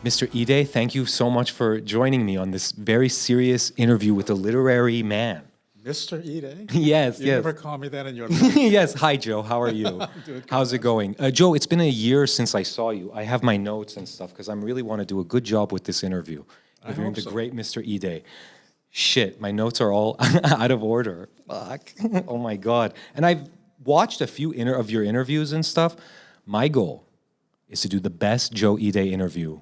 Mr. Ide, thank you so much for joining me on this very serious interview with a literary man. Mr. Ide? Yes, You yes. never call me that in your life. Yes. Hi, Joe. How are you? Doing How's it going? Joe, it's been a year since I saw you. I have my notes and stuff because I really want to do a good job with this interview. I You're doing hope the so. great Mr. Ide. Shit, my notes are all out of order. Fuck. Oh my God. And I've watched a few of your interviews and stuff. My goal is to do the best Joe Ide interview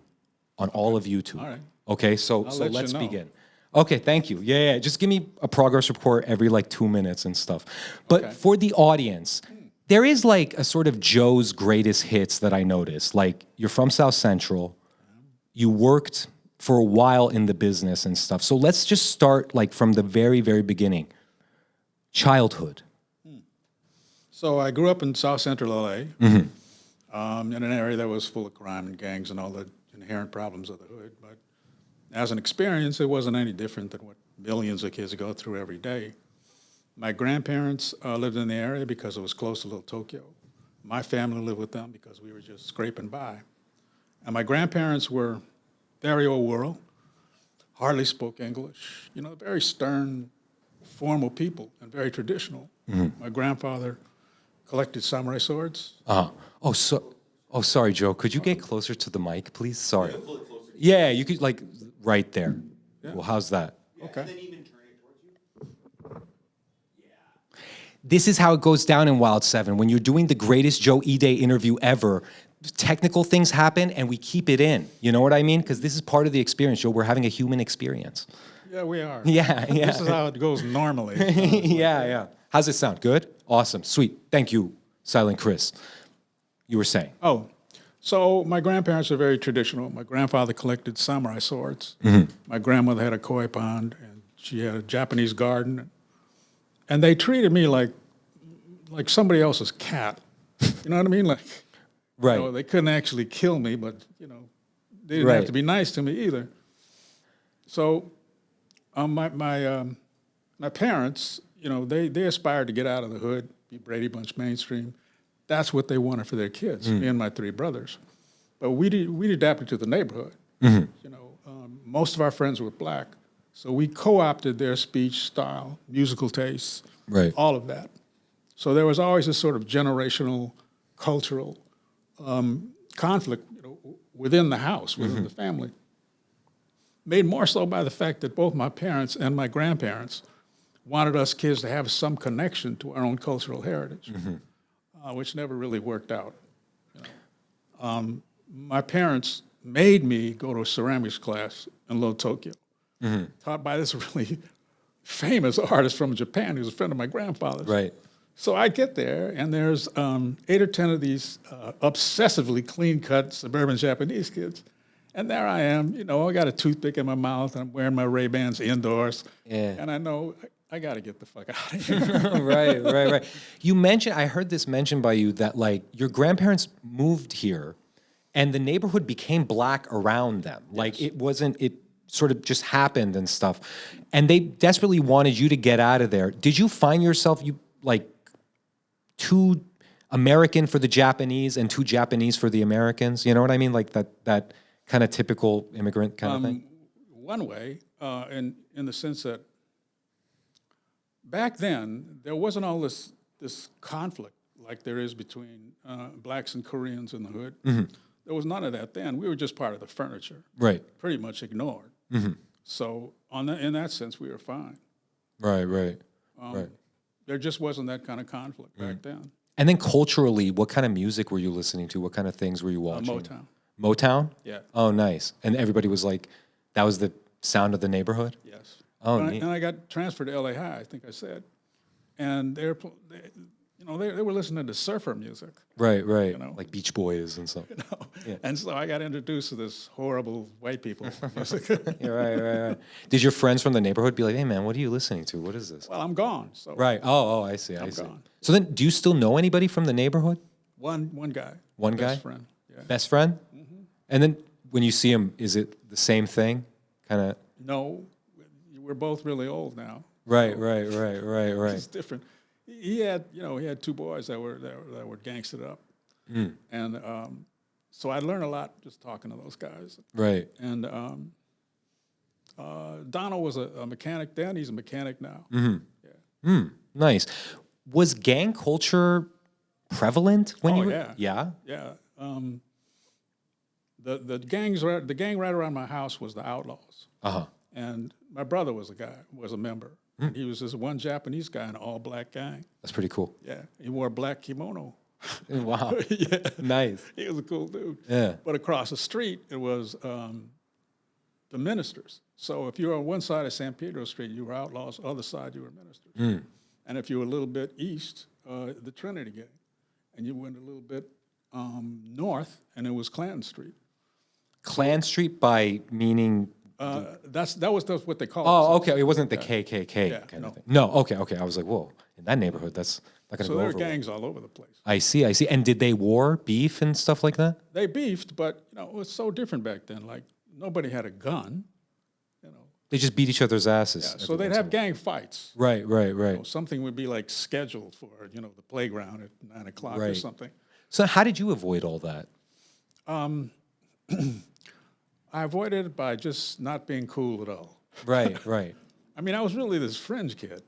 on all of YouTube. All right. Okay, so I'll let you let's know. begin. Okay, thank you. Yeah. Just give me a progress report every like 2 minutes and stuff. But Okay. for the audience, there is like a sort of Joe's greatest hits that I noticed. Like you're from South Central, you worked for a while in the business and stuff. So let's just start like from the very, very beginning. Childhood. So I grew up in South Central LA, in an area that was full of crime and gangs and all the inherent problems of the hood. But as an experience, it wasn't any different than what millions of kids go through every day. My grandparents lived in the area because it was close to Little Tokyo. My family lived with them because we were just scraping by. And my grandparents were very old world, hardly spoke English, very stern, formal people and very traditional. My grandfather collected samurai swords. Oh, sorry, Joe. Could you get closer to the mic, please? Sorry. Yeah, you could like right there. Yeah. Well, how's that? Okay. And then even turn it towards you. This is how it goes down in Wild 7. When you're doing the greatest Joe Ide interview ever, technical things happen and we keep it in. You know what I mean? Because this is part of the experience, Joe. We're having a human experience. Yeah, we are. Yeah. This is how it goes normally. Yeah. How's it sound? Good? Awesome. Sweet. Thank you, Silent Chris. You were saying. Oh, so my grandparents are very traditional. My grandfather collected samurai swords. My grandmother had a koi pond, and she had a Japanese garden. And they treated me like somebody else's cat. You know what I mean? Like, Right. they couldn't actually kill me, but they didn't have Right. to be nice to me either. So, my parents, they aspired to get out of the hood, be Brady Bunch mainstream. That's what they wanted for their kids, me and my three brothers. But we adapted to the neighborhood. Most of our friends were black, so we co-opted their speech style, musical tastes, Right. all of that. So there was always this sort of generational, cultural conflict within the house, within the family. Made more so by the fact that both my parents and my grandparents wanted us kids to have some connection to our own cultural heritage, which never really worked out. My parents made me go to a ceramics class in Little Tokyo, taught by this really famous artist from Japan who's a friend of my grandfather's. Right. So I get there, and there's 8 or 10 of these obsessively clean-cut suburban Japanese kids. And there I am, I got a toothpick in my mouth, and I'm wearing my Ray-Bans indoors. Yeah. And I know I got to get the fuck out of here. Right. You mentioned, I heard this mentioned by you that like your grandparents moved here and the neighborhood became black around them. Like it sort of just happened and stuff. And they desperately wanted you to get out of there. Did you find yourself too American for the Japanese and too Japanese for the Americans? You know what I mean? Like that kind of typical immigrant kind of thing? One way, in the sense that back then, there wasn't all this conflict like there is between blacks and Koreans in the hood. There was none of that then. We were just part of the furniture. Right. Pretty much ignored. So in that sense, we were fine. Right. There just wasn't that kind of conflict back then. And then culturally, what kind of music were you listening to? What kind of things were you watching? Motown. Motown? Yeah. Oh, nice. And everybody was like, that was the sound of the neighborhood? Yes. Oh, and neat. I got transferred to LA High, I think I said. And they were listening to surfer music. Right. know. Like Beach Boys and stuff. Yeah. And so I got introduced to this horrible white people music. Yeah, right. Did your friends from the neighborhood be like, hey, man, what are you listening to? What is this? Well, I'm gone. So Right. Oh, I see. I see. gone. So then do you still know anybody from the neighborhood? one guy. One guy? Best friend. Yeah. Best friend? And then when you see him, is it the same thing? Kind of. No, we're both really old now. Right. It's different. He had 2 boys that were gangstered up, and so I learned a lot just talking to those guys. Right. And Donald was a mechanic then. He's a mechanic now. Nice. Was gang culture prevalent when Oh, you were? yeah. Yeah. Yeah. The gang right around my house was the Outlaws. Uh-huh. And my brother was a member. And he was this one Japanese guy in an all-black gang. That's pretty cool. Yeah. He wore a black kimono. Wow. Yeah. Nice. He was a cool dude. Yeah. But across the street, it was the ministers. So if you were on one side of San Pedro Street, you were Outlaws. Other side, you were ministers. And if you were a little bit east, the Trinity gang. And you went a little bit north, and it was Clanton Street. Clan Street by meaning. That's what they called it. Oh, okay. It wasn't the KKK Yeah, kind no. of thing. No. Okay. Okay. I was like, whoa. In that neighborhood, that's not going to So go there over were well. gangs all over the place. I see. I see. And did they war beef and stuff like that? They beefed, but it was so different back then. Like nobody had a gun. They just beat each other's asses. Yeah, every so they'd once in have a while. gang fights. Right. Right. Right. Something would be like scheduled for the playground at 9 o'clock or Right. something. So how did you avoid all that? I avoided it by just not being cool at all. Right. Right. I mean, I was really this fringe kid,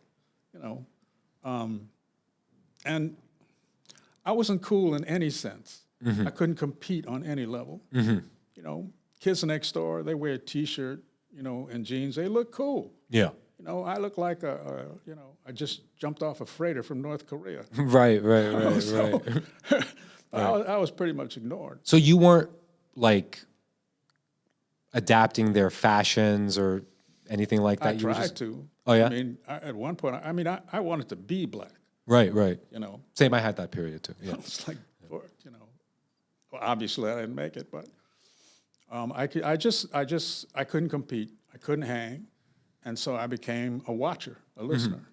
and I wasn't cool in any sense. I couldn't compete on any level. Kids next door, they wear a T-shirt, and jeans. They look cool. Yeah. I look like I just jumped off a freighter from North Korea. Right. Right. Right. So, Right. I was pretty much ignored. So you weren't like adapting their fashions or anything like that. I You were tried just, to. Oh, yeah? I mean, at one point, I wanted to be black. Right. Right. Same. I had that period too. Yeah. It's like, well, obviously I didn't make it, but I couldn't compete. I couldn't hang, and so I became a watcher, a listener,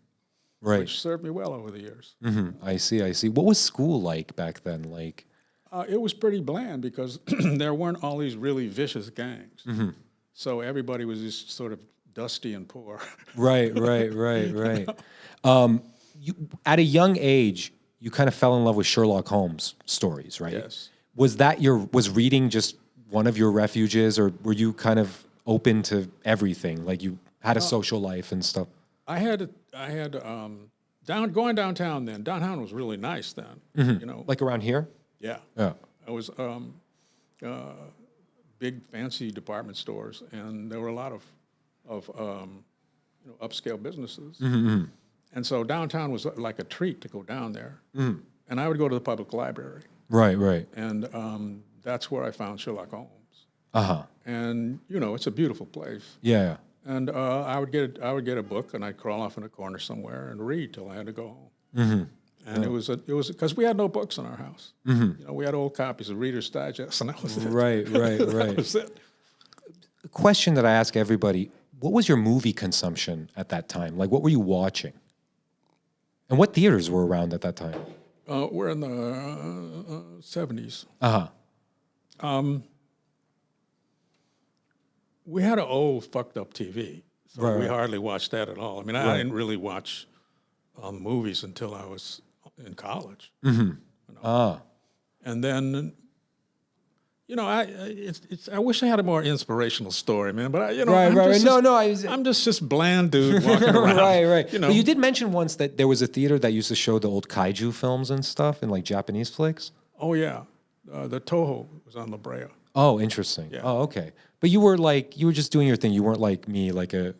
Right. which served me well over the years. I see. I see. What was school like back then? Like. It was pretty bland because there weren't all these really vicious gangs. So everybody was just sort of dusty and poor. Right. Right. Right. Right. You at a young age, you kind of fell in love with Sherlock Holmes stories, right? Yes. Was reading just one of your refuges, or were you kind of open to everything? Like you had a social life and stuff. I had going downtown then. Downtown was really nice then. Like around here. Yeah. Yeah. I was big fancy department stores, and there were a lot of upscale businesses. And so downtown was like a treat to go down there. And I would go to the public library, Right. Right. and that's where I found Sherlock Holmes. Uh-huh. And it's a beautiful place. Yeah. And I would get a book, and I'd crawl off in a corner somewhere and read till I had to go home. And it was because we had no books in our house. We had old copies of Reader's Digest, and that was it. Right. Right. That Right. was it. A question that I ask everybody: what was your movie consumption at that time? Like, what were you watching? And what theaters were around at that time? We're in the 70s. Uh-huh. We had an old fucked up TV, so Right, we right. hardly watched that at all. I mean, I didn't really watch movies until I was in college. And then, I wish I had a more inspirational story, man. But I'm just bland dude walking around. Right. But you did mention once that there was a theater that used to show the old kaiju films and stuff and like Japanese flicks. Oh yeah, the Toho was on La Brea. Oh, interesting. Yeah. Oh, okay. But you were just doing your thing. You weren't like me, like a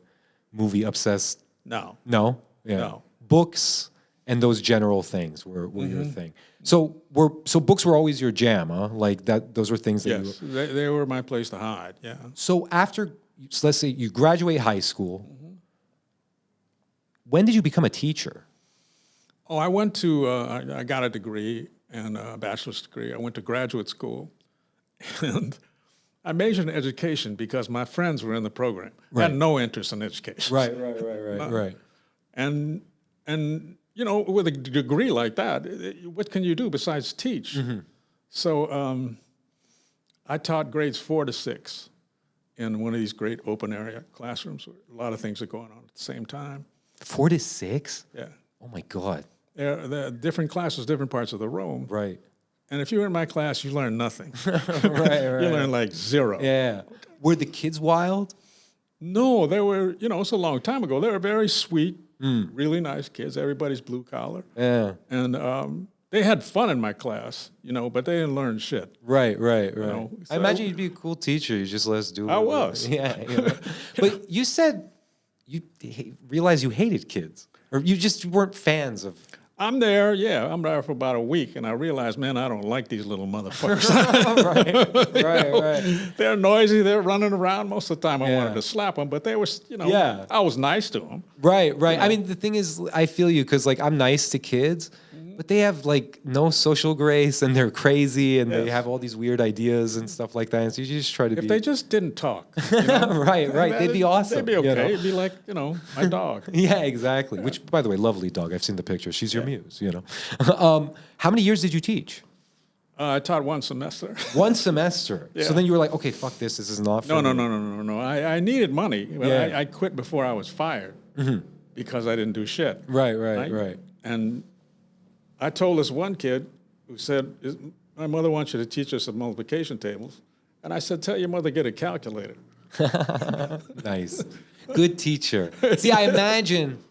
movie obsessed. No. No. Yeah. No. Books and those general things were your thing. So books were always your jam, huh? Like that. Those were things that Yes, they were my place to hide. Yeah. So let's say you graduate high school. When did you become a teacher? Oh, I went to, I got a degree and a bachelor's degree. I went to graduate school, and I majored in education because my friends were in the program. I had no interest in education. Right. And with a degree like that, what can you do besides teach? So I taught grades 4 to 6 in one of these great open area classrooms where a lot of things are going on at the same time. 4 to 6? Yeah. Oh my God. There are different classes, different parts of the room. Right. And if you were in my class, you learned nothing. Right. You learned like zero. Yeah. Were the kids wild? No, they were, it's a long time ago. They were very sweet, really nice kids. Everybody's blue collar. Yeah. And they had fun in my class, but they didn't learn shit. Right. I I imagine you'd be a cool teacher. You just let us do it. I was. Yeah. But you said you realized you hated kids, or you just weren't fans of. I'm there for about a week, and I realized, man, I don't like these little motherfuckers. Right. They're noisy, they're running around. Most of the time I wanted to slap them, but they were, I was nice to them. Right. I mean, the thing is, I feel you, because like I'm nice to kids, but they have like no social grace, and they're crazy, and they have all these weird ideas and stuff like that. And so you just try to If be. they just didn't talk. Right. They'd be awesome. They'd be okay. It'd be like, my dog. Yeah, exactly. Which, by the way, lovely dog. I've seen the picture. She's your muse, How many years did you teach? I taught one semester. One semester. Yeah. So then you were like, okay, fuck this. This is not for me. No. I needed money. But Yeah. I quit before I was fired because I didn't do shit. Right. And I told this one kid who said, my mother wants you to teach us the multiplication tables. And I said, tell your mother to get a calculator. Nice. Good teacher. See, I imagine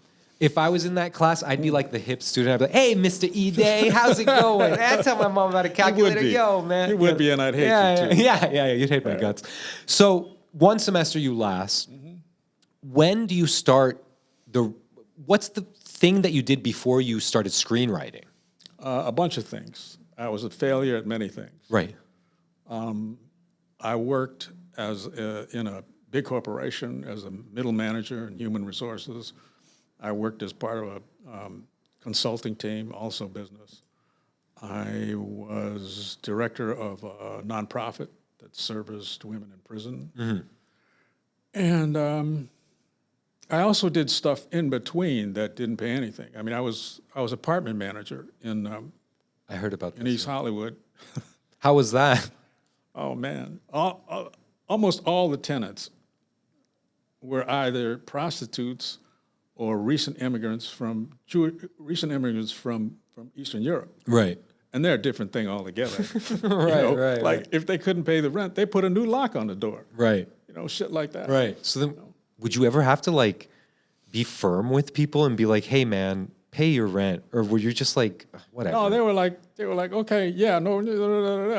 if I was in that class, I'd be like the hip student. I'd be like, hey, Mr. Ide, how's it going? I tell my mom about a calculator. be. Yo, man. You would be, and I'd hate you too. Yeah. You'd hate my guts. So one semester you last. When do you start what's the thing that you did before you started screenwriting? A bunch of things. I was a failure at many things. Right. I worked in a big corporation as a middle manager in human resources. I worked as part of a consulting team, also business. I was director of a nonprofit that serviced women in prison. And I also did stuff in between that didn't pay anything. I mean, I was apartment manager in I heard about in this. East Hollywood. How was that? Oh man, almost all the tenants were either prostitutes or recent immigrants from Eastern Europe. Right. And they're a different thing altogether. Right. Like if they couldn't pay the rent, they put a new lock on the door. Right. Shit like that. Right. So then, would you ever have to like be firm with people and be like, "Hey, man, pay your rent," or were you just like, whatever? No, they were like, okay, yeah, no,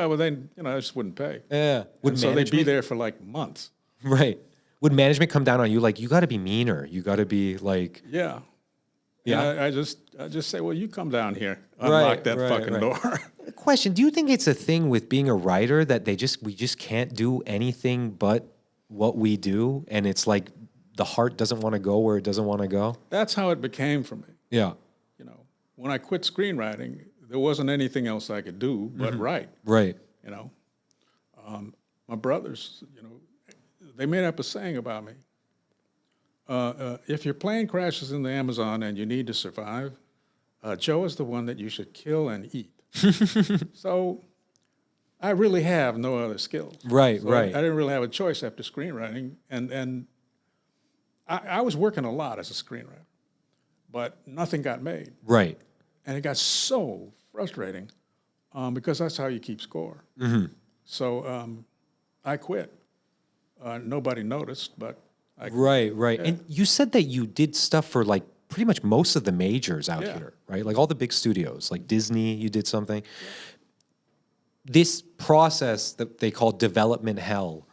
but then I just wouldn't pay. Yeah. So they'd be there for like months. Right. Would management come down on you like, you got to be meaner? You got to be like, Yeah. Yeah. And I just say, well, you come down here, unlock that fucking door. Question: do you think it's a thing with being a writer that we just can't do anything but what we do, and it's like the heart doesn't want to go where it doesn't want to go? That's how it became for me. Yeah. When I quit screenwriting, there wasn't anything else I could do but write. Right. My brothers, they made up a saying about me. If your plane crashes in the Amazon and you need to survive, Joe is the one that you should kill and eat. So I really have no other skills. Right. So I didn't really have a choice after screenwriting. And I was working a lot as a screenwriter, but nothing got made. Right. And it got so frustrating because that's how you keep score. So I quit. Nobody noticed, but I quit. Right. Yeah. And you said that you did stuff for like pretty much most of the majors out Yeah. here, right? Like all the big studios, like Disney, you did something. This process that they call development hell,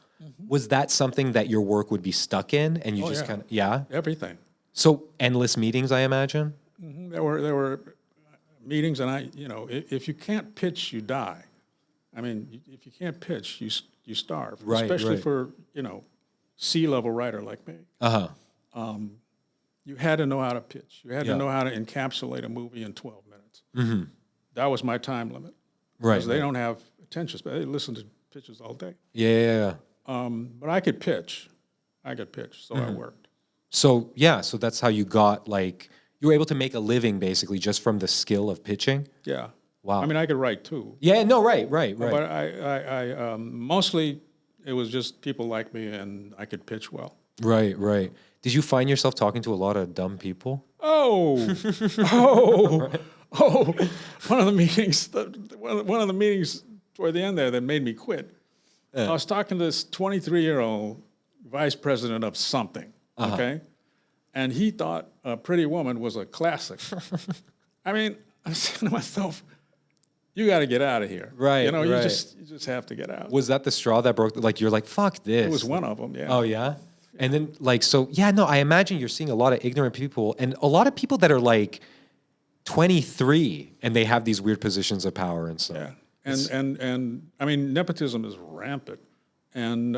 was that something that your work would be stuck in, and you just kind of Everything. So endless meetings, I imagine. There were meetings, and if you can't pitch, you die. I mean, if you can't pitch, you starve. Right, Especially right. for C-level writer like me. You had to know how to pitch. You had to know how to encapsulate a movie in 12 minutes. That was my time limit. Right. Because they don't have attention span. They listen to pitches all day. Yeah. But I could pitch. So I worked. So that's how you got you were able to make a living basically just from the skill of pitching. Yeah. Wow. I mean, I could write too. Yeah. No. Right. But I mostly it was just people like me, and I could pitch well. Right. Did you find yourself talking to a lot of dumb people? Oh, one of the meetings, one of the meetings toward the end there that made me quit. I was talking to this 23-year-old vice president of something, okay? And he thought Pretty Woman was a classic. I mean, I'm saying to myself, you got to get out of here. Right, You know, right. you just have to get out. Was that the straw that broke? Like you're like, fuck this. It was one of them, yeah. Oh yeah. And then like so yeah no I imagine you're seeing a lot of ignorant people and a lot of people that are like 23 and they have these weird positions of power and stuff. Yeah, and I mean nepotism is rampant, and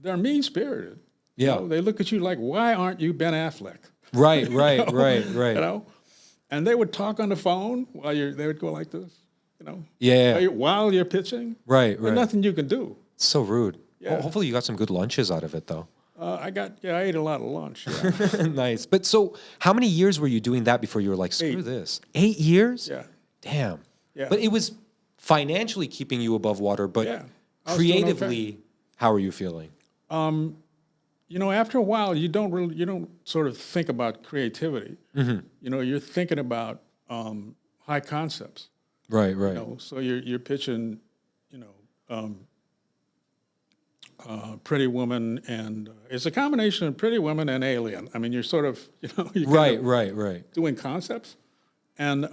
they're mean spirited. Yeah. They look at you like, why aren't you Ben Affleck? Right, right, right. You know, and they would talk on the phone while they would go like this. You know. Yeah. While you're pitching. Right, There's right. nothing you can do. It's so rude. Yeah. Hopefully you got some good lunches out of it though. I ate a lot of lunch. Yeah. Nice. But so how many years were you doing that before you were like, screw 8. this? 8 years? Yeah. Damn. Yeah. But it was financially keeping you above water, but Yeah. I was doing okay. creatively, how are you feeling? You know, after a while, you don't sort of think about creativity. You know, you're thinking about high concepts. Right, right. You know, so you're pitching, you know, Pretty Woman, and it's a combination of Pretty Woman and Alien. I mean, you're sort of, you know, you're kind of right. doing concepts, and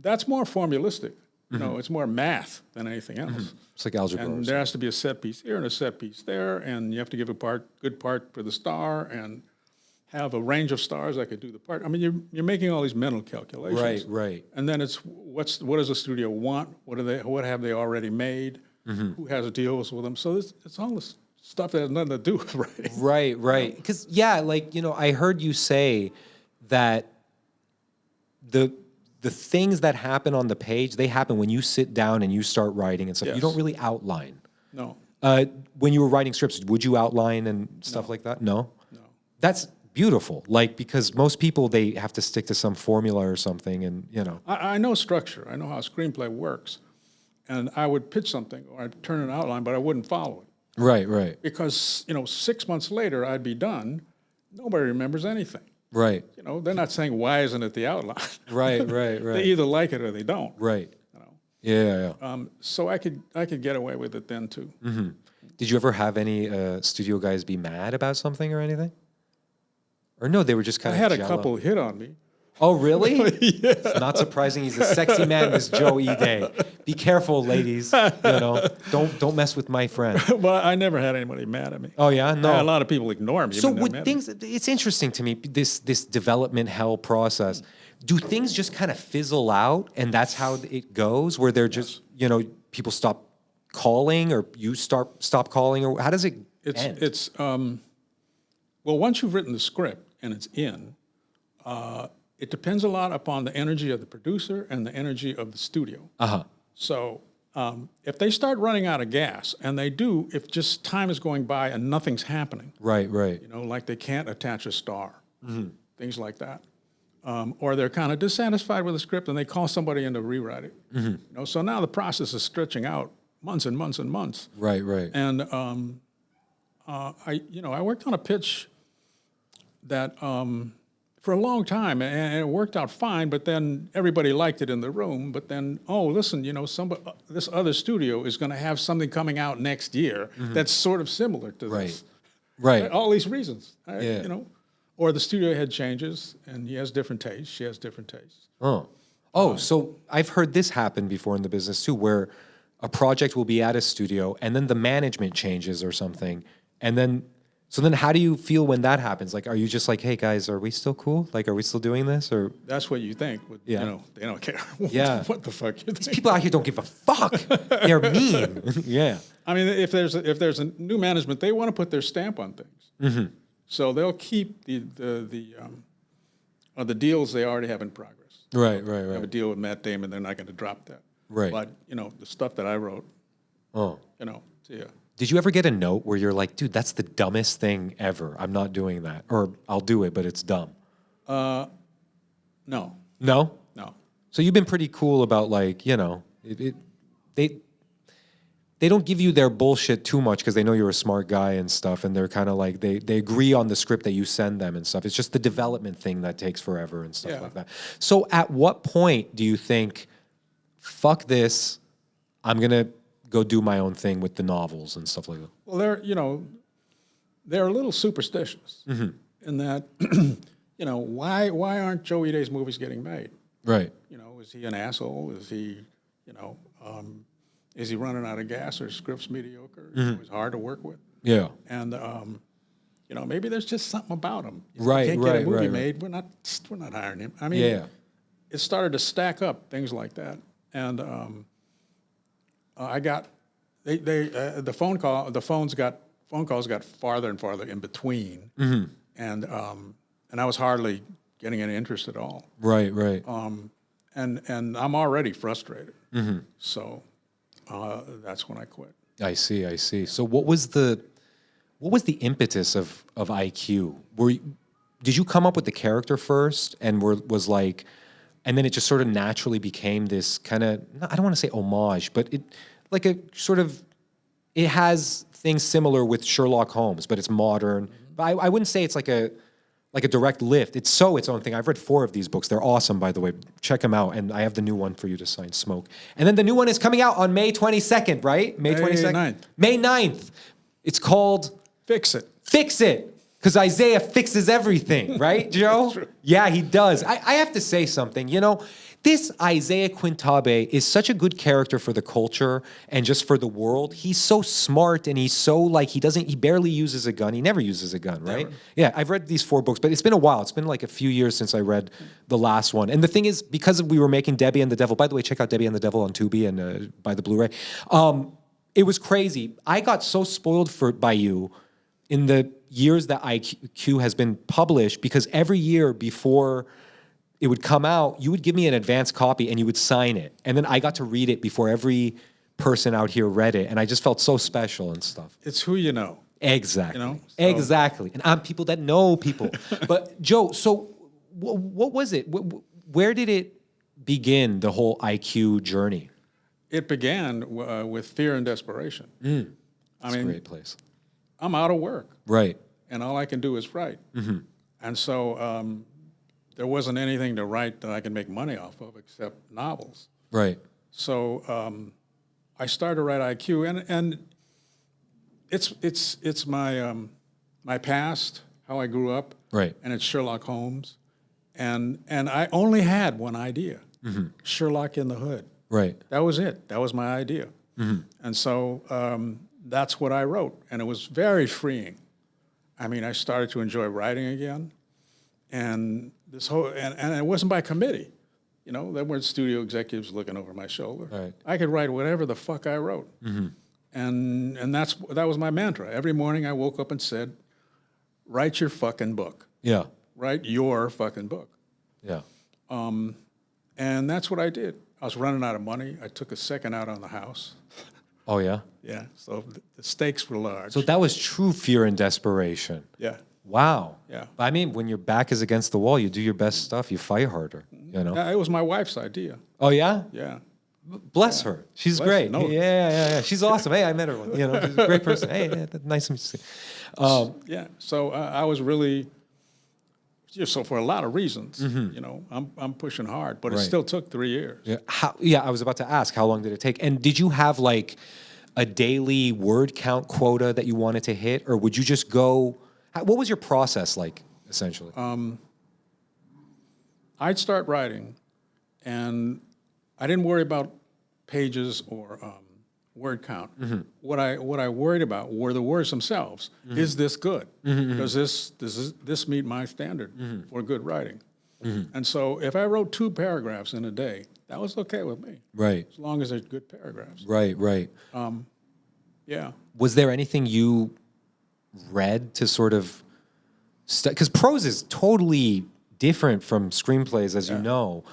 that's more formulistic. You know, it's more math than anything else. It's like algebra. And there has to be a set piece here and a set piece there, and you have to give a good part for the star, and have a range of stars that could do the part. I mean, you're making all these mental calculations. Right, right. And then it's what does the studio want? What have they already made? Who has deals with them? So it's all this stuff that has nothing to do with writing. Right, right. Because yeah, like I heard you say that the things that happen on the page, they happen when you sit down and you start writing and stuff. Yes. You don't really outline. No. When you were writing scripts, would you outline and stuff like that? No. No. That's beautiful. Like because most people they have to stick to some formula or something, and I know structure. I know how a screenplay works. And I would pitch something, or I'd turn an outline, but I wouldn't follow it. Right, right, Because, 6 months later, I'd be done. Nobody remembers anything. right, They're not saying, why isn't it the outline? right, right, They right, either like it or they don't. right. You know? Yeah. So I could get away with it then too. Did you ever have any studio guys be mad about something or anything? Or no, they were just I kind of had a couple hit on me. Oh, really? It's not surprising he's a sexy man, this Joe Ide. Be careful, ladies. Don't mess with my friend. But I never had anybody mad at me. Oh, yeah? I No. had a lot of people ignore me. So even though would they're mad things, it's interesting to me, this development hell process. Do things just kind of fizzle out and that's how it goes? Where they're just, people stop calling or you stop calling? Or how does it end? It's well, once you've written the script and it's in, it depends a lot upon the energy of the producer and the energy of the studio. Uh-huh. So if they start running out of gas, and they do, if just time is going by and nothing's happening, Right, right. like they can't attach a star, things like that, or they're kind of dissatisfied with the script and they call somebody in to rewrite it. So now the process is stretching out months and months and months. Right, right. And I worked on a pitch that for a long time, and it worked out fine. But then everybody liked it in the room. But then, listen, this other studio is going to have something coming out next year that's sort of similar to this. Right. All these reasons, Yeah. Or the studio head changes, and he has different tastes. She has different tastes. So I've heard this happen before in the business too, where a project will be at a studio and then the management changes or something. And then how do you feel when that happens? Like, are you just like, hey guys, are we still cool? Like, are we still doing this? Or That's what you think. But, Yeah. they don't care. Yeah. What the fuck you think? people out here don't give a fuck. They're mean. Yeah. I mean, if there's a new management, they want to put their stamp on things. So they'll keep the deals they already have in progress. Right, They have a deal with Matt Damon, they're not going to drop that. Right. But the stuff that I wrote, yeah. Did you ever get a note where you're like, dude, that's the dumbest thing ever. I'm not doing that. Or I'll do it, but it's dumb. No, No? no. So you've been pretty cool about like, they don't give you their bullshit too much because they know you're a smart guy and stuff, and they're kind of like they agree on the script that you send them and stuff. It's just the development thing that takes forever and stuff Yeah. like that. So at what point do you think, fuck this, I'm gonna go do my own thing with the novels and stuff like that? Well, they're a little superstitious in that, why aren't Joe Ide's movies getting made? Right. Is he an asshole? Is he, is he running out of gas or script's mediocre? He's hard to work with. Yeah. And maybe there's just something about him. Right, Can't get a movie right. Made. We're not hiring him. I mean, Yeah. it started to stack up things like that, and I got the phone calls got farther and farther in between, and I was hardly getting any interest at all. Right. Right. And I'm already frustrated, so that's when I quit. I see. So what was the impetus of IQ? Did you come up with the character first and was like, and then it just sort of naturally became this kind of, I don't want to say homage, but it like a sort of, it has things similar with Sherlock Holmes, but it's modern. But I wouldn't say it's like a direct lift. It's its own thing. I've read 4 of these books. They're awesome, by the way. Check them out. And I have the new one for you to sign, Smoke. And then the new one is coming out on May 22nd, right? May 22nd? 9th. May 9th. It's called Fix It. Fix It. Because Isaiah fixes everything, right, Joe? True. Yeah, he does. I have to say something. This Isaiah Quintabe is such a good character for the culture and just for the world. He's so smart and he's so he barely uses a gun. He never uses a gun, right? Never. Yeah, I've read these 4 books, but it's been a while. It's been like a few years since I read the last one. And the thing is, because we were making Debbie and the Devil, by the way, check out Debbie and the Devil on Tubi and buy the Blu-ray. It was crazy. I got so spoiled by you in the years that IQ has been published, because every year before it would come out, you would give me an advance copy and you would sign it. And then I got to read it before every person out here read it. And I just felt so special and stuff. It's who you know. Exactly. Exactly. And I'm people that know people. But Joe, so what was it? Where did it begin, the whole IQ journey? It began with fear and desperation. It's a great place. I'm out of work. Right. And all I can do is write. And so there wasn't anything to write that I could make money off of except novels. Right. So I started to write IQ, and it's my past, how I grew up, Right. and it's Sherlock Holmes, and I only had one idea, Sherlock in the Hood. Right. That was it. That was my idea, and so that's what I wrote, and it was very freeing. I mean, I started to enjoy writing again, and this whole and it wasn't by committee. There weren't studio executives looking over my shoulder. Right. I could write whatever the fuck I wrote, and that was my mantra. Every morning I woke up and said, "Write your fucking book. Yeah. Write your fucking book." Yeah. And that's what I did. I was running out of money. I took a second out on the house. Oh, yeah? Yeah, so the stakes were large. So that was true fear and desperation. Yeah. Wow. Yeah. I mean, when your back is against the wall, you do your best stuff. You fight harder, It was my wife's idea. Oh, yeah? Yeah. Bless her. She's Bless great. her. No. Yeah. She's awesome. Hey, I met her. She's a great person. Hey, nice to meet you. Yeah. So I was really, so for a lot of reasons, I'm pushing hard, but it Right. still took 3 years. Yeah. I was about to ask, how long did it take? And did you have like a daily word count quota that you wanted to hit, or would you just go? What was your process like, essentially? I'd start writing, and I didn't worry about pages or word count. What I worried about were the words themselves. Is this good? Does this meet my standard for good writing? And so if I wrote 2 paragraphs in a day, that was okay with me. Right. As long as they're good paragraphs. Right. Yeah. Was there anything you read to sort of because prose is totally different from screenplays, as you know.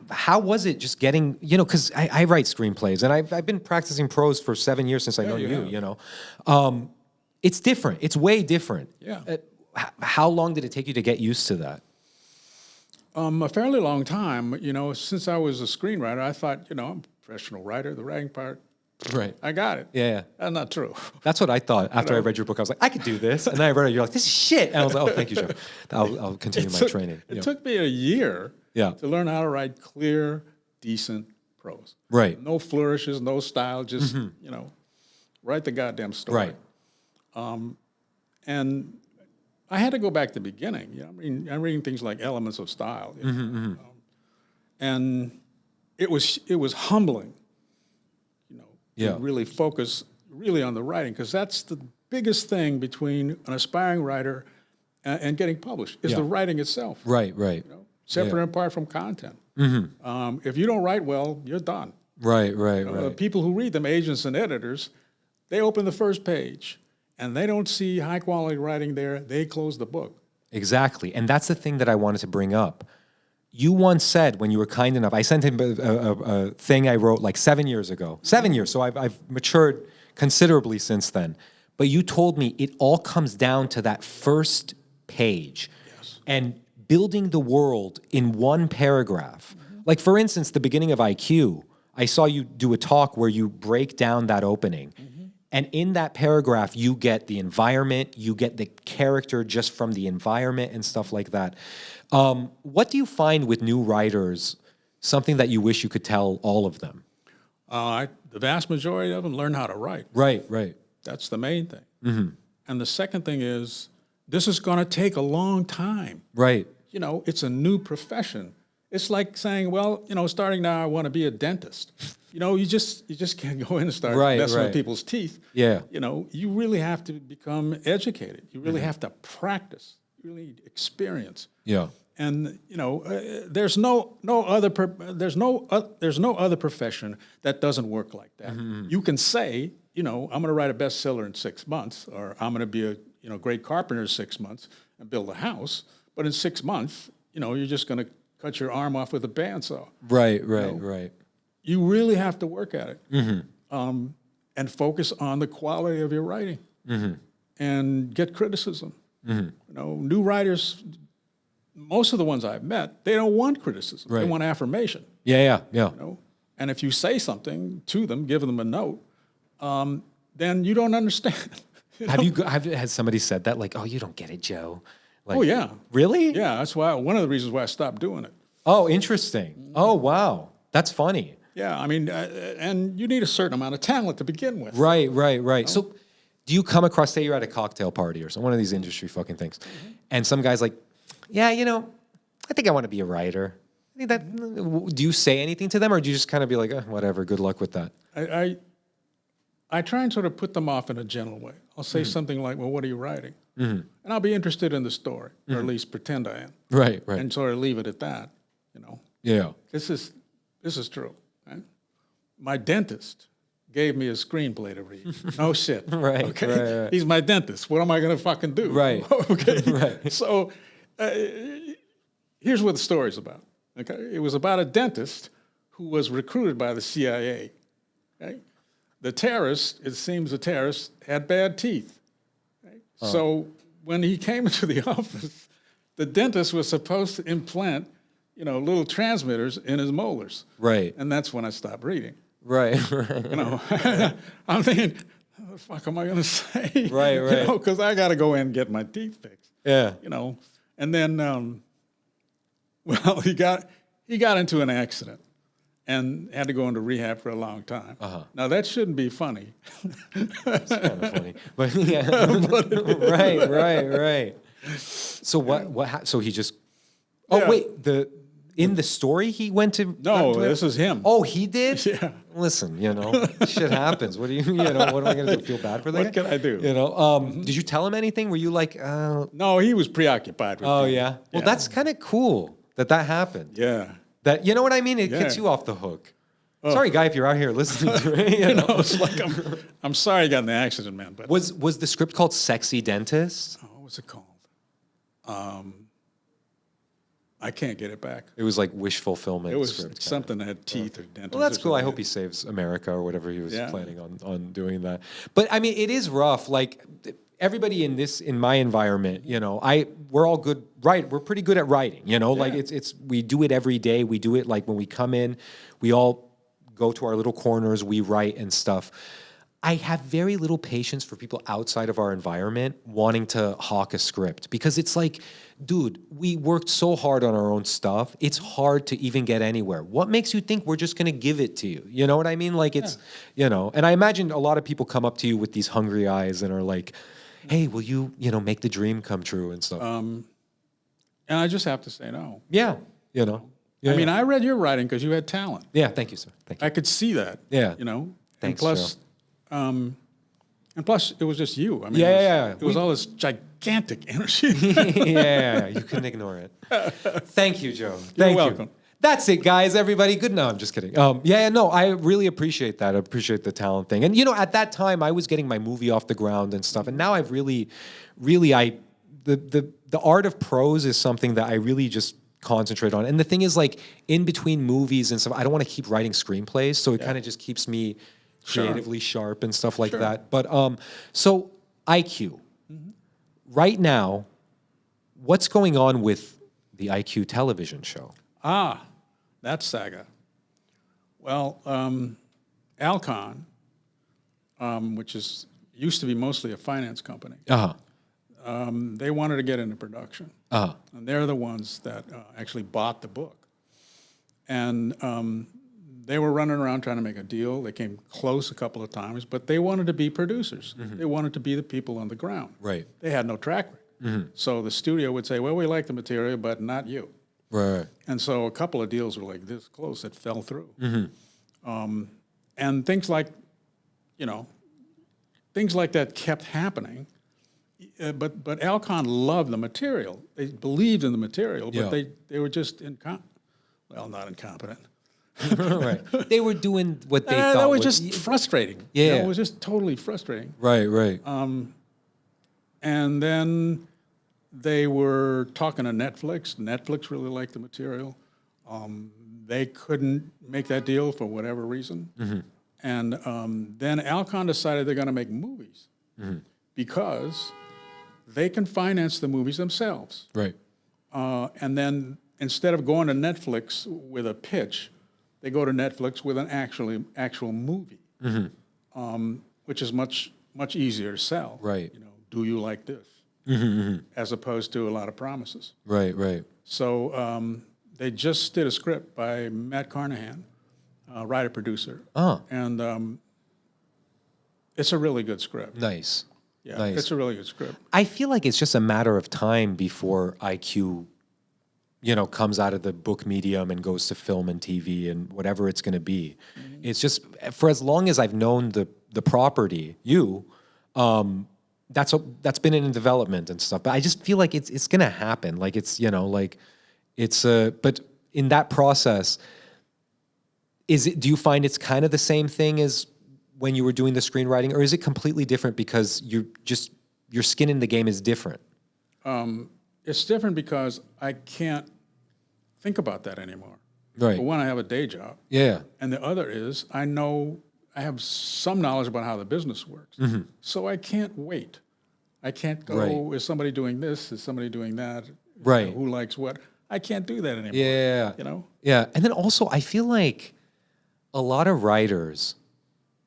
How was it just getting, because I write screenplays, and I've been practicing prose for 7 years since I know you. It's different. It's way different. Yeah. How long did it take you to get used to that? A fairly long time. Since I was a screenwriter, I thought, I'm a professional writer. The writing part, Right. I got it. Yeah. That's not true. That's what I thought after I read your book. I was like, I could do this. And then I read it. You're like, this is shit. And I was like, oh, thank you, Joe. I'll continue my training. It took me a year Yeah. to learn how to write clear, decent prose. Right. No flourishes, no style, just, write the goddamn story. Right. And I had to go back to the beginning. I'm reading things like Elements of Style. And it was humbling, Yeah. to really focus really on the writing, because that's the biggest thing between an aspiring writer and getting published, is the writing itself. Right. Separate and apart from content. If you don't write well, you're done. Right. People who read them, agents and editors, they open the first page and they don't see high quality writing there, they close the book. Exactly. And that's the thing that I wanted to bring up. You once said, when you were kind enough, I sent him a thing I wrote like 7 years ago. 7 years, so I've matured considerably since then. But you told me it all comes down to that first page. Yes. And building the world in one paragraph. Like, for instance, the beginning of IQ, I saw you do a talk where you break down that opening. And in that paragraph, you get the environment, you get the character just from the environment and stuff like that. What do you find with new writers, something that you wish you could tell all of them? The vast majority of them learn how to write. Right. That's the main thing. And the second thing is, this is going to take a long time. Right. It's a new profession. It's like saying, well, starting now, I want to be a dentist. You just can't go in and start messing with people's teeth. Yeah. You really have to become educated. You really have to practice. You really need experience. Yeah. And there's no other profession that doesn't work like that. You can say, I'm going to write a bestseller in 6 months, or I'm going to be a great carpenter in 6 months and build a house. But in 6 months, you're just going to cut your arm off with a bandsaw. Right. You really have to work at it, and focus on the quality of your writing, and get criticism. New writers, most of the ones I've met, they don't want criticism. They want affirmation. Yeah. And if you say something to them, give them a note, then you don't understand. Has somebody said that? Like, oh, you don't get it, Joe. Like, Oh yeah, really? yeah. That's why one of the reasons why I stopped doing it. Oh, interesting. Oh, wow. That's funny. Yeah, and you need a certain amount of talent to begin with. Right. So do you come across, say you're at a cocktail party or some one of these industry fucking things, and some guy's like, yeah, I think I want to be a writer. I think that, do you say anything to them, or do you just kind of be like, whatever, good luck with that? I try and sort of put them off in a gentle way. I'll say something like, well, what are you writing? And I'll be interested in the story, or at least pretend I am. Right. And sort of leave it at that, Yeah. This is true. Right? My dentist gave me a screenplay to read. No shit. Right. Okay. He's my dentist. What am I going to fucking do? Right. Okay. Right. So here's what the story's about. Okay. It was about a dentist who was recruited by the CIA. Okay. The terrorist, it seems the terrorist had bad teeth. Right? So when he came into the office, the dentist was supposed to implant, little transmitters in his molars. Right. And that's when I stopped reading. Right. I'm thinking, what the fuck am I going to say? Right. Because I got to go in and get my teeth fixed. Yeah. And then, he got into an accident and had to go into rehab for a long time. Now that shouldn't be funny. It's kind of funny, but yeah. Right. So so he just. Oh Yeah. wait, in the story he went to. No, this is him. Oh, he did. Yeah. Listen, shit happens. What do what am I going to do? Feel bad for that? What can I do? Did you tell him anything? Were you like, No, he was preoccupied with oh me. yeah? Well, that's kind of cool that happened. Yeah. That, you know what I mean? It gets Yeah. you off the hook. Sorry, guy, if you're out here listening to it. It's like I'm sorry I got in the accident, man. But Was the script called Sexy Dentist? what was it called? I can't get it back. It was like wish fulfillment. It was script, something that had teeth or dental. Well, that's cool. I hope he saves America or whatever he was Yeah. planning on doing that. But I mean, it is rough. Like everybody in my environment, we're all good. Right, we're pretty good at writing. Like we do it every day. We do it like when we come in, we all go to our little corners, we write and stuff. I have very little patience for people outside of our environment wanting to hawk a script because it's like, dude, we worked so hard on our own stuff. It's hard to even get anywhere. What makes you think we're just going to give it to you? You know what I mean? Like it's, and I imagine a lot of people come up to you with these hungry eyes and are like, hey, will you, make the dream come true and stuff? And I just have to say no. Yeah. Yeah, I mean, I read your writing because you had talent. yeah, thank you, sir. Thank you. I could see that. Yeah. And Thanks, plus, it was just you. I mean, it was all this gigantic energy. Yeah, you couldn't ignore it. Thank you, Joe. You're welcome. That's it, guys. Everybody, good. No, I'm just kidding. No, I really appreciate that. I appreciate the talent thing. And at that time, I was getting my movie off the ground and stuff. And now I've really, the art of prose is something that I really just concentrate on. And the thing is, like, in between movies and stuff, I don't want to keep writing screenplays, so it kind of just keeps me creatively sharp and stuff like that. But so IQ. Right now, what's going on with the IQ television show? That saga. Well, Alcon, which used to be mostly a finance company, they wanted to get into production. And they're the ones that actually bought the book. And they were running around trying to make a deal. They came close a couple of times, but they wanted to be producers. They wanted to be the people on the ground. Right. They had no track record. So the studio would say, well, we like the material, but not you. Right. And so a couple of deals were like this close that fell through. And things like that kept happening. But Alcon loved the material. They believed in the material, but they were just not incompetent. Right. They were doing what they thought that was just frustrating. Yeah. It was just totally frustrating. Right. And then they were talking to Netflix. Netflix really liked the material. They couldn't make that deal for whatever reason. And then Alcon decided they're going to make movies because they can finance the movies themselves. Right. And then instead of going to Netflix with a pitch, they go to Netflix with an actual movie, which is much easier to sell. Right. Do you like this? As opposed to a lot of promises. Right. So they just did a script by Matt Carnahan, writer-producer. And it's a really good script. Nice. Yeah, nice. It's a really good script. I feel like it's just a matter of time before IQ, comes out of the book medium and goes to film and TV and whatever it's going to be. It's just, for as long as I've known the property, that's been in development and stuff. But I just feel like it's going to happen. Like but in that process, do you find it's kind of the same thing as when you were doing the screenwriting, or is it completely different because your skin in the game is different? It's different because I can't think about that anymore. Right. For one, I have a day job. Yeah. And the other is I have some knowledge about how the business works. So I can't wait. I can't go, is somebody doing this? Is somebody doing that? Right. Who likes what? I can't do that anymore. Yeah. Yeah. And then also, I feel like a lot of writers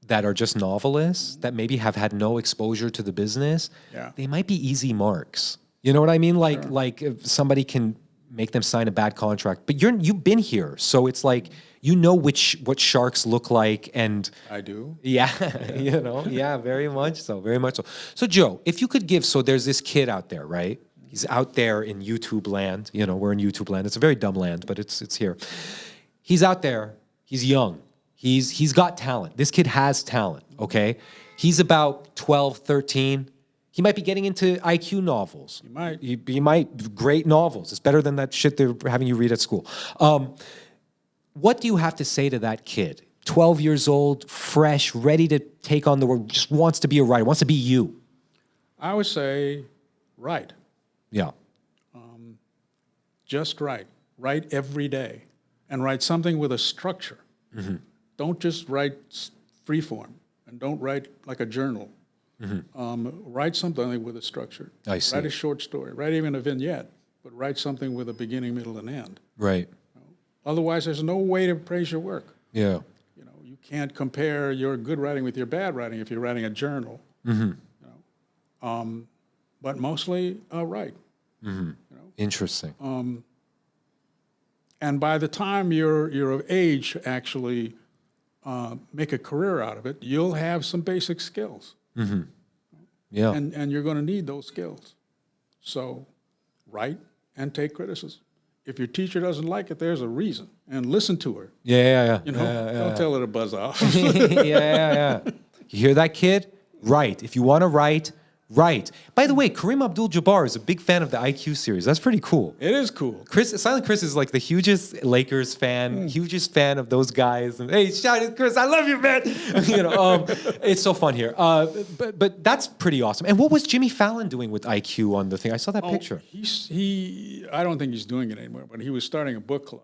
that are just novelists that maybe have had no exposure to the business, they might be easy marks. You know what I mean? Like if somebody can make them sign a bad contract, but you've been here, so it's like what sharks look like, and I do. Yeah, very much so, very much so. So Joe, if you could give, so there's this kid out there, right? He's out there in YouTube land. We're in YouTube land. It's a very dumb land, but it's here. He's out there. He's young. He's got talent. This kid has talent. Okay, he's about 12, 13. He might be getting into IQ novels. He might. Great novels. It's better than that shit they're having you read at school. What do you have to say to that kid? 12 years old, fresh, ready to take on the world, just wants to be a writer, wants to be you. I would say write. Yeah. Just write. Write every day. And write something with a structure. Don't just write free form. And don't write like a journal. Write something with a structure. I see. Write a short story. Write even a vignette, but write something with a beginning, middle, and end. Right. Otherwise, there's no way to praise your work. Yeah. can't compare your good writing with your bad writing if you're writing a journal. You know? But mostly right. You know? Interesting. And by the time you're of age to actually make a career out of it, you'll have some basic skills. Yeah. And you're going to need those skills. So write and take criticism. If your teacher doesn't like it, there's a reason. And listen to her. Yeah. You know, don't tell her to buzz off. Yeah. You hear that, kid? Write. If you want to write, write. By the way, Kareem Abdul-Jabbar is a big fan of the IQ series. That's pretty cool. It is cool. Silent Chris is like the hugest Lakers fan, hugest fan of those guys. And, hey, shout out Chris, I love you, man. You know, it's so fun here. But that's pretty awesome. And what was Jimmy Fallon doing with IQ on the thing? I saw that picture. I don't think he's doing it anymore, but he was starting a book club.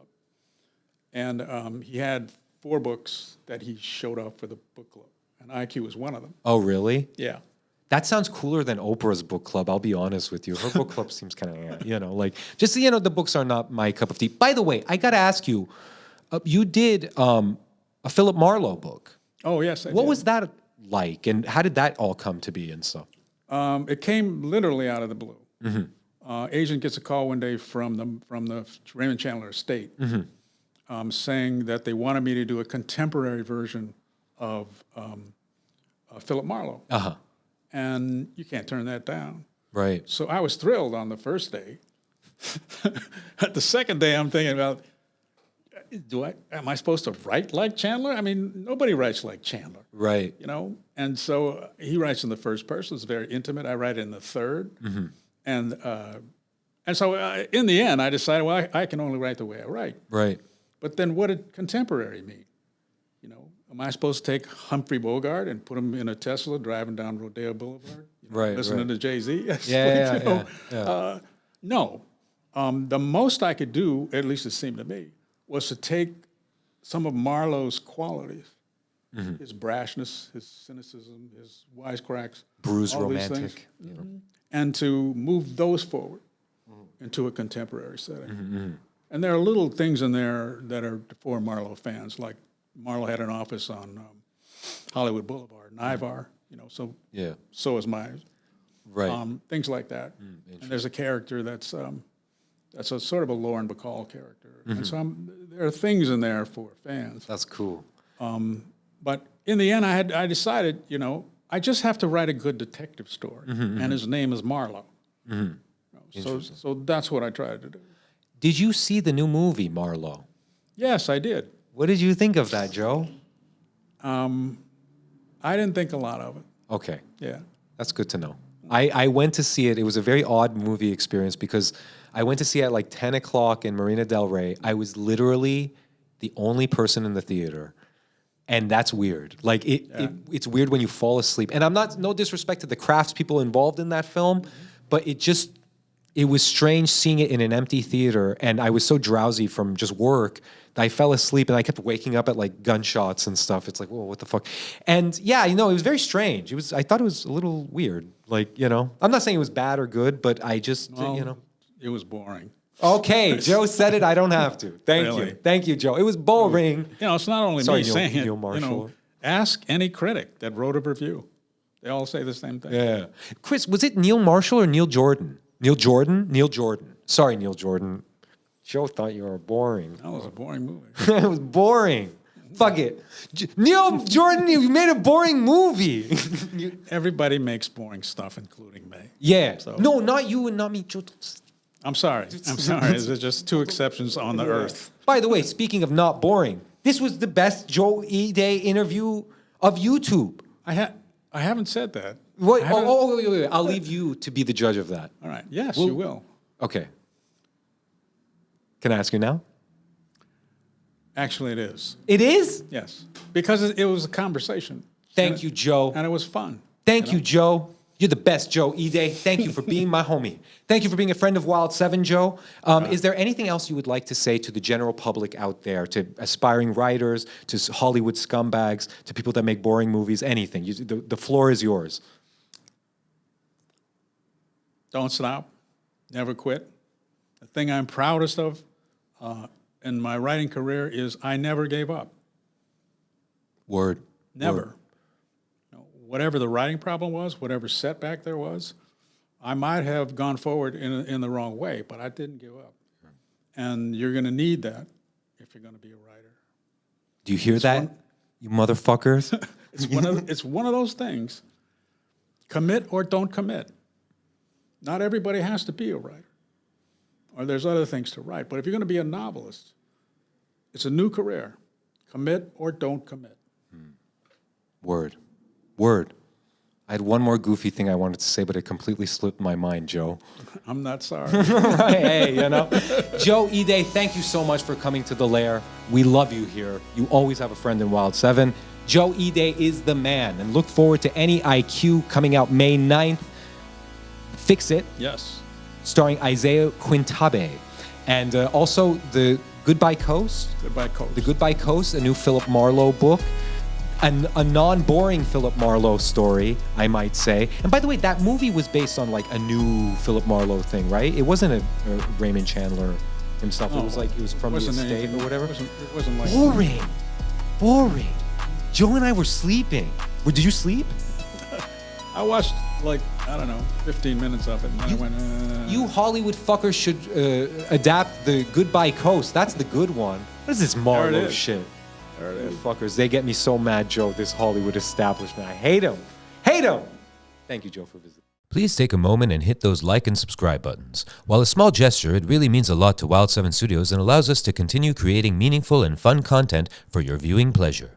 And he had 4 books that he showed off for the book club. And IQ was one of them. Oh, really? Yeah. That sounds cooler than Oprah's book club, I'll be honest with you. Her book club seems kind of, you know, like, just, you know, the books are not my cup of tea. By the way, I got to ask you, you did a Philip Marlowe book. Oh, yes, I What did. was that like, and how did that all come to be and stuff? It came literally out of the blue. Agent gets a call one day from the Raymond Chandler estate saying that they wanted me to do a contemporary version of Philip Marlowe. And you can't turn that down. Right. So I was thrilled on the first day. The second day, I'm thinking about, am I supposed to write like Chandler? I mean, nobody writes like Chandler. Right. You know? And so he writes in the first person. It's very intimate. I write in the third. And so in the end, I decided, well, I can only write the way I write. Right. But then what did contemporary mean? You know, am I supposed to take Humphrey Bogart and put him in a Tesla driving down Rodeo Boulevard? You know, Right, listening right. to Jay-Z? Yeah. No. The most I could do, at least it seemed to me, was to take some of Marlowe's qualities, his brashness, his cynicism, his wisecracks, Bruised all these romantic. things, and to move those forward into a contemporary setting. And there are little things in there that are for Marlowe fans, like Marlowe had an office on Hollywood Boulevard, Nivar, you know, so is mine. Right. Things like that. And there's a character that's a sort of a Lauren Bacall character. And so there are things in there for fans. That's cool. But in the end, I decided, you know, I just have to write a good detective story, and his name is Marlowe. So that's what I tried to do. Did you see the new movie, Marlow? Yes, I did. What did you think of that, Joe? I didn't think a lot of it. Okay. Yeah. That's good to know. I went to see it. It was a very odd movie experience because I went to see it at like 10 o'clock in Marina Del Rey. I was literally the only person in the theater. And that's weird. Like, it's weird when you fall asleep. And I'm not, no disrespect to the craftspeople involved in that film, but it was strange seeing it in an empty theater. And I was so drowsy from just work that I fell asleep and I kept waking up at like gunshots and stuff. It's like, whoa, what the fuck? And yeah, you know, it was very strange. I thought it was a little weird. Like, you know, I'm not saying it was bad or good, but I just, you know. It was boring. Okay, Joe said it. I don't have to. Thank you, Joe. It was boring. You know, it's not only Sorry, me saying Neil it. You Marshall. know, ask any critic that wrote a review. They all say the same thing. Yeah. Chris, was it Neil Marshall or Neil Jordan? Neil Jordan? Neil Jordan. Sorry, Neil Jordan. Joe thought you were boring. That was a boring movie. It was boring. Fuck it. Neil Jordan, you made a boring movie. Everybody makes boring stuff, including me. Yeah. So- No, not you and not me. Joe. I'm sorry. There's just 2 exceptions on the earth. By the way, speaking of not boring, this was the best Joe Ide interview of YouTube. I haven't said that. Wait, I haven't- wait. I'll leave you to be the judge of that. All right. Yes, you will. Okay. Can I ask you now? Actually, it is. It is? Yes. Because it was a conversation. Thank you, Joe. And it was fun. Thank you, Joe. You're the best, Joe Ide. Thank you for being my homie. Thank you for being a friend of Wild 7, Joe. Is there anything else you would like to say to the general public out there, to aspiring writers, to Hollywood scumbags, to people that make boring movies, anything? The floor is yours. Don't stop. Never quit. The thing I'm proudest of in my writing career is I never gave up. Word. Never. Word. Whatever the writing problem was, whatever setback there was, I might have gone forward in the wrong way, but I didn't give up. And you're going to need that if you're going to be a writer. Do you hear that, you motherfuckers? It's one of those things. Commit or don't commit. Not everybody has to be a writer, or there's other things to write. But if you're going to be a novelist, it's a new career. Commit or don't commit. Word. Word. I had one more goofy thing I wanted to say, but it completely slipped my mind, Joe. I'm not sorry. Hey, you know. Joe Ide, thank you so much for coming to the Lair. We love you here. You always have a friend in Wild 7. Joe Ide is the man, and look forward to Any IQ coming out May 9th. Fix It, Yes. starring Isaiah Quintabe. And also The Goodbye Coast. Goodbye, Coach. The Goodbye Coast, a new Philip Marlow book. A non-boring Philip Marlowe story, I might say. And by the way, that movie was based on like a new Philip Marlowe thing, right? It wasn't a Raymond Chandler himself. It was like it was from the estate anything- or whatever. It wasn't like Boring. Joe and I were sleeping. Did you sleep? I watched like, I don't know, 15 minutes of it, and then I went, You Hollywood fuckers should adapt The Goodbye Coast. That's the good one. What is this Marlowe is. shit? There it is. Fuckers, they get me so mad, Joe, this Hollywood establishment. I hate them. Hate them. Thank you, Joe, for visiting. Please take a moment and hit those like and subscribe buttons. While a small gesture, it really means a lot to Wild 7 Studios and allows us to continue creating meaningful and fun content for your viewing pleasure.